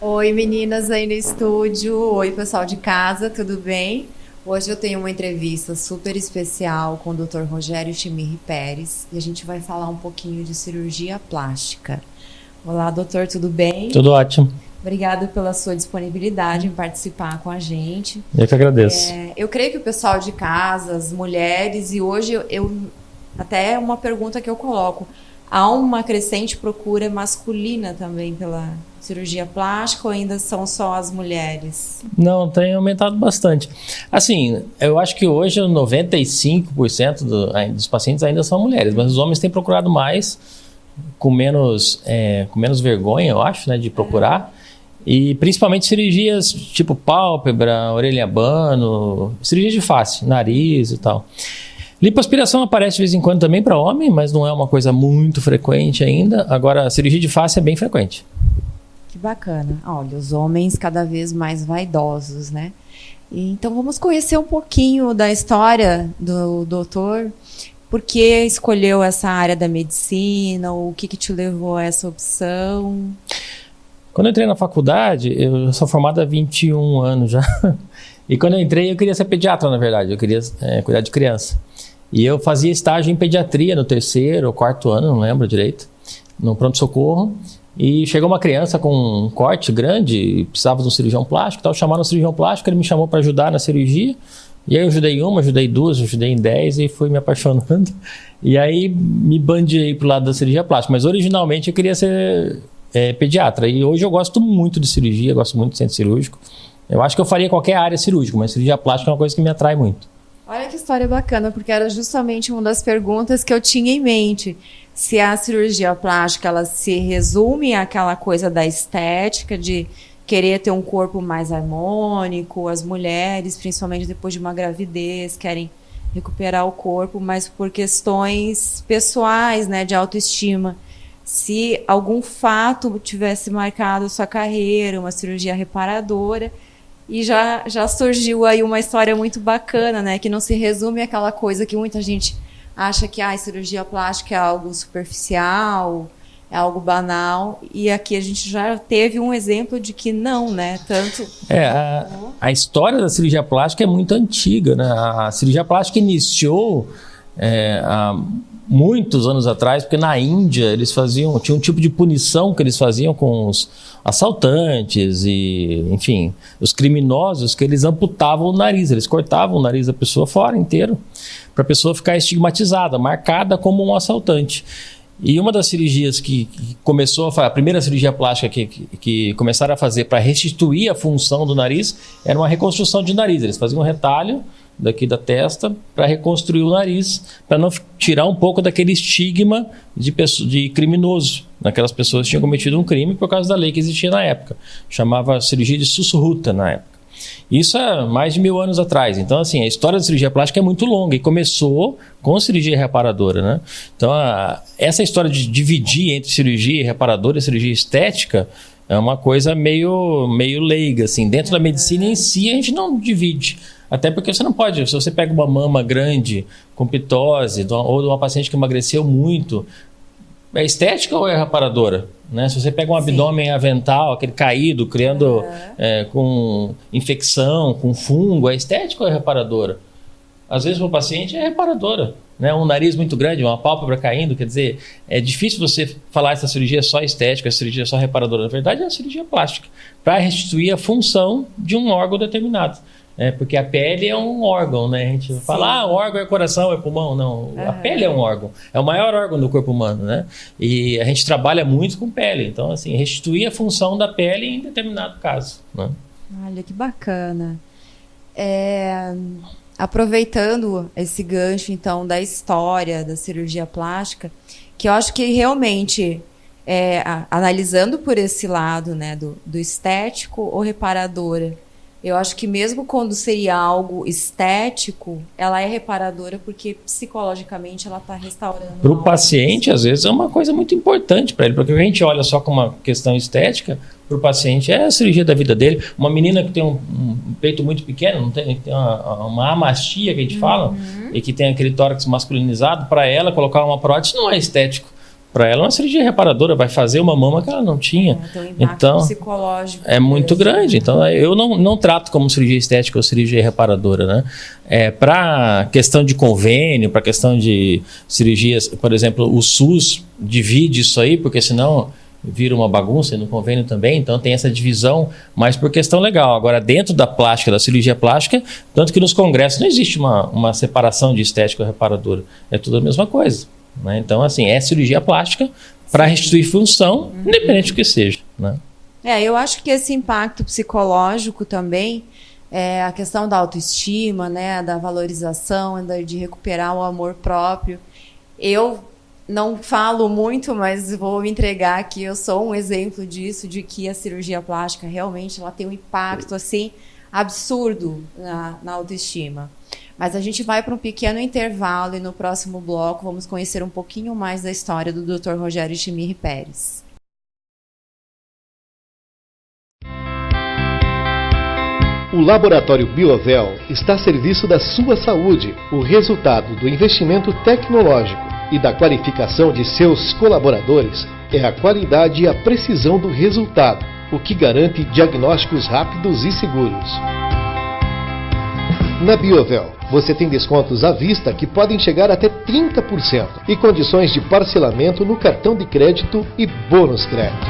Oi, meninas aí no estúdio. Oi, pessoal de casa, tudo bem? Hoje eu tenho uma entrevista super especial com o Dr. Rogério Chimirri Pérez e a gente vai falar um pouquinho de cirurgia plástica. Olá, doutor, tudo bem? Tudo ótimo. Obrigada pela sua disponibilidade em participar com a gente. Eu que agradeço. Eu creio que o pessoal de casa, as mulheres, e hoje até é uma pergunta que eu coloco. Há uma crescente procura masculina também pela cirurgia plástica ou ainda são só as mulheres? Não, tem aumentado bastante. Assim, eu acho que hoje 95% dos pacientes ainda são mulheres, mas os homens têm procurado mais, com menos vergonha, eu acho, né, de procurar. E principalmente cirurgias tipo pálpebra, orelha abano, cirurgia de face, nariz e tal. Lipoaspiração aparece de vez em quando também para homem, mas não é uma coisa muito frequente ainda. Agora, a cirurgia de face é bem frequente. Que bacana. Olha, os homens cada vez mais vaidosos, né? Então vamos conhecer um pouquinho da história do doutor. Por que escolheu essa área da medicina? O que te levou a essa opção? Quando eu entrei na faculdade, eu sou formado há 21 anos já. E quando eu entrei, eu queria ser pediatra, na verdade. Eu queria cuidar de criança. E eu fazia estágio em pediatria no 3º ou 4º ano, não lembro direito, no pronto-socorro. E chegou uma criança com um corte grande, precisava de um cirurgião plástico, tal, chamaram o cirurgião plástico, ele me chamou para ajudar na cirurgia. E aí eu ajudei uma, ajudei duas, ajudei em 10 e fui me apaixonando. E aí me bandiei pro lado da cirurgia plástica. Mas originalmente eu queria ser pediatra. E hoje eu gosto muito de cirurgia, gosto muito de centro cirúrgico. Eu acho que eu faria qualquer área cirúrgica, mas cirurgia plástica é uma coisa que me atrai muito. Olha que história bacana, porque era justamente uma das perguntas que eu tinha em mente. Se a cirurgia plástica ela se resume àquela coisa da estética, de querer ter um corpo mais harmônico, as mulheres, principalmente depois de uma gravidez, querem recuperar o corpo, mas por questões pessoais, né, de autoestima. Se algum fato tivesse marcado sua carreira, uma cirurgia reparadora, e já surgiu aí uma história muito bacana, né? Que não se resume àquela coisa que muita gente acha que cirurgia plástica é algo superficial, é algo banal. E aqui a gente já teve um exemplo de que não, né? Tanto... A história da cirurgia plástica é muito antiga, né? A cirurgia plástica iniciou há muitos anos atrás, porque na Índia eles tinha um tipo de punição que eles faziam com os assaltantes e, enfim, os criminosos, que eles amputavam o nariz, eles cortavam o nariz da pessoa fora inteiro, para a pessoa ficar estigmatizada, marcada como um assaltante. E uma das cirurgias que começou a primeira cirurgia plástica que começaram a fazer para restituir a função do nariz era uma reconstrução de nariz. Eles faziam um retalho daqui da testa para reconstruir o nariz, para não tirar um pouco daquele estigma de criminoso, naquelas pessoas que tinham cometido um crime por causa da lei que existia na época. Chamava cirurgia de Sushruta na época. Isso há mais de 1000 anos atrás. Então, assim, a história da cirurgia plástica é muito longa e começou com cirurgia reparadora, né? Então, essa história de dividir entre cirurgia reparadora e cirurgia estética é uma coisa meio leiga, assim. Dentro da medicina em si, a gente não divide. Até porque você não pode, se você pega uma mama grande com pitose ou de uma paciente que emagreceu muito, é estética ou é reparadora? Né? Se você pega um abdômen avental, aquele caído, criando com infecção, com fungo, é estética ou é reparadora? Às vezes para o paciente é reparadora. Né? Um nariz muito grande, uma pálpebra caindo, quer dizer, é difícil você falar essa cirurgia é só estética, essa cirurgia é só reparadora. Na verdade é uma cirurgia plástica, para restituir a função de um órgão determinado. Porque a pele é um órgão, né? A gente fala, o órgão é coração, é pulmão. Não, a pele é um órgão. É o maior órgão do corpo humano, né? E a gente trabalha muito com pele. Então, assim, restituir a função da pele em determinado caso, né? Olha, que bacana. Aproveitando esse gancho, então, da história da cirurgia plástica, que eu acho que realmente, analisando por esse lado, né, do estético ou reparadora, eu acho que mesmo quando seria algo estético, ela é reparadora porque psicologicamente ela está restaurando. Para o paciente, às vezes, é uma coisa muito importante para ele, porque a gente olha só como uma questão estética, para o paciente é a cirurgia da vida dele. Uma menina que tem um peito muito pequeno, não tem uma amastia que a gente fala, e que tem aquele tórax masculinizado, para ela colocar uma prótese não é estético. Para ela, uma cirurgia reparadora vai fazer uma mama que ela não tinha. Tem um impacto psicológico. É muito grande. Então, eu não trato como cirurgia estética ou cirurgia reparadora, né? Para questão de convênio, para questão de cirurgias, por exemplo, o SUS divide isso aí, porque senão vira uma bagunça e no convênio também, então tem essa divisão, mas por questão legal. Agora, dentro da plástica, da cirurgia plástica, tanto que nos congressos não existe uma separação de estética ou reparadora. É tudo a mesma coisa. Né? Então, assim, é cirurgia plástica para restituir função, independente do que seja. Né? Eu acho que esse impacto psicológico também, a questão da autoestima, né, da valorização, de recuperar o amor próprio. Eu não falo muito, mas vou me entregar aqui. Eu sou um exemplo disso, de que a cirurgia plástica realmente ela tem um impacto assim absurdo na autoestima. Mas a gente vai para um pequeno intervalo e no próximo bloco vamos conhecer um pouquinho mais da história do Dr. Rogério Echimiri Pérez. O Laboratório Biovel está a serviço da sua saúde. O resultado do investimento tecnológico e da qualificação de seus colaboradores é a qualidade e a precisão do resultado, o que garante diagnósticos rápidos e seguros. Na Biovel, você tem descontos à vista que podem chegar até 30% e condições de parcelamento no cartão de crédito e bônus crédito.